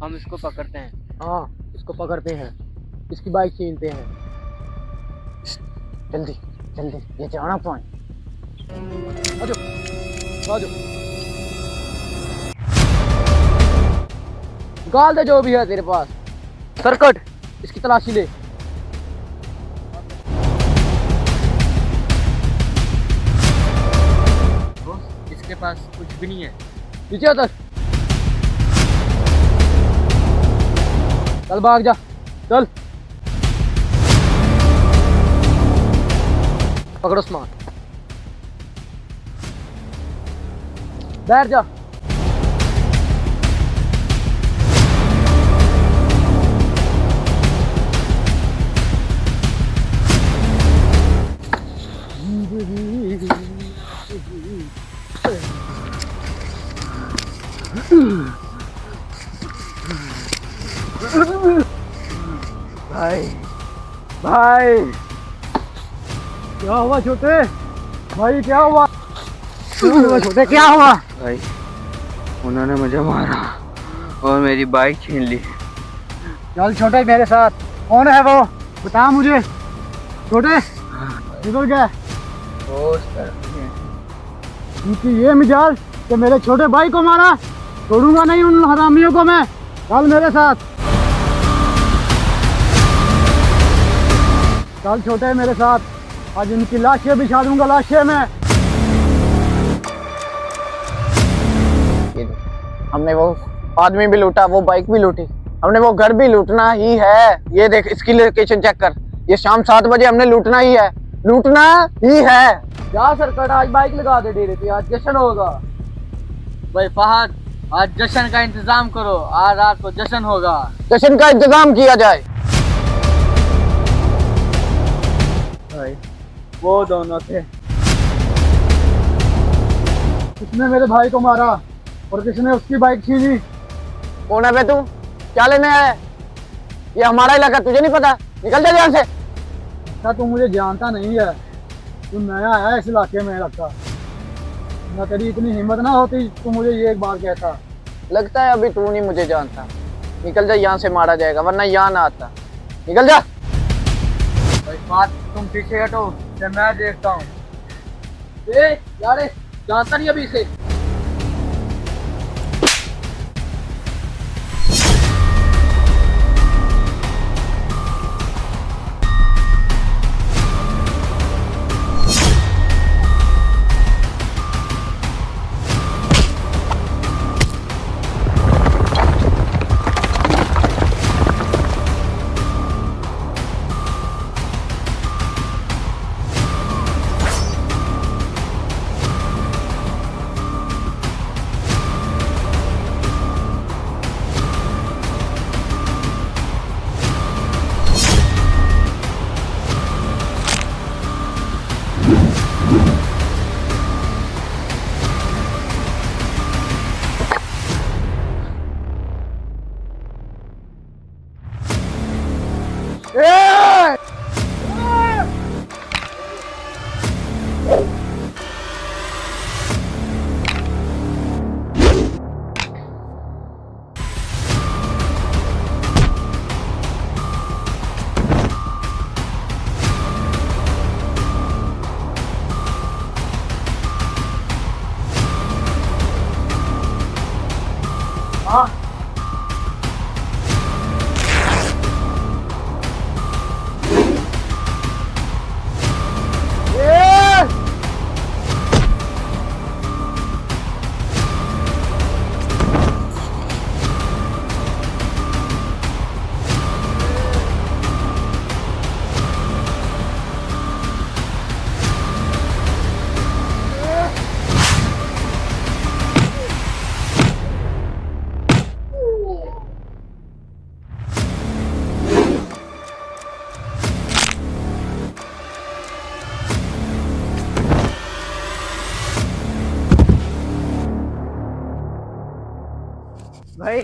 हम इसको पकड़ते हैं। हाँ, इसको पकड़ते हैं, इसकी बाइक छीनते हैं। जल्दी जल्दी, ये जाना पाए। आ जाओ आ जाओ, निकाल दे जो भी है तेरे पास। सरकट, इसकी तलाशी ले। बॉस, इसके पास कुछ भी नहीं है। नीचे उतर, चल भाग जा, चल। पकड़ो सामान, बैठ जा। भाई भाई, क्या हुआ छोटे भाई, क्या हुआ? छोटे क्या हुआ? भाई, उन्होंने मुझे मारा और मेरी बाइक छीन ली। चल छोटे मेरे साथ, कौन है वो, बता मुझे। छोटे निकल गया उनकी ये मिजाज कि मेरे छोटे भाई को मारा। छोड़ूंगा नहीं उन हरामियों को मैं। चल मेरे साथ, चल छोटे मेरे साथ, आज इनकी लाशें बिछा दूंगा, लाशें में। हमने वो आदमी भी लूटा, वो बाइक भी लूटी, हमने वो घर भी लूटना ही है। ये देख, इसकी लोकेशन चेक कर, ये शाम 7 बजे हमने लूटना ही है, लूटना ही है। जा सरकट, आज बाइक लगा दे डेरे पे, आज जश्न होगा। भाई फहद, आज जश्न का इंतजाम करो, आज रात को जश्न होगा। जश्न का इंतजाम किया जाए। भाई वो दोनों थे, किसने मेरे भाई को मारा और किसने उसकी बाइक छीनी। कौन है बे तू, क्या लेने आया है? ये हमारा इलाका, तुझे नहीं पता? निकल जा यहाँ से। अच्छा तू मुझे जानता नहीं है, तू नया आया इस इलाके में, लगता ना तेरी इतनी हिम्मत ना होती तू मुझे ये एक बार कहता। लगता है अभी तू नहीं मुझे जानता। निकल जा यहाँ से, मारा जाएगा, वरना यहाँ ना आता। निकल जा। भाई फहद, तुम पीछे हटो, से मैं देखता हूँ। यार जानता नहीं अभी इसे। भाई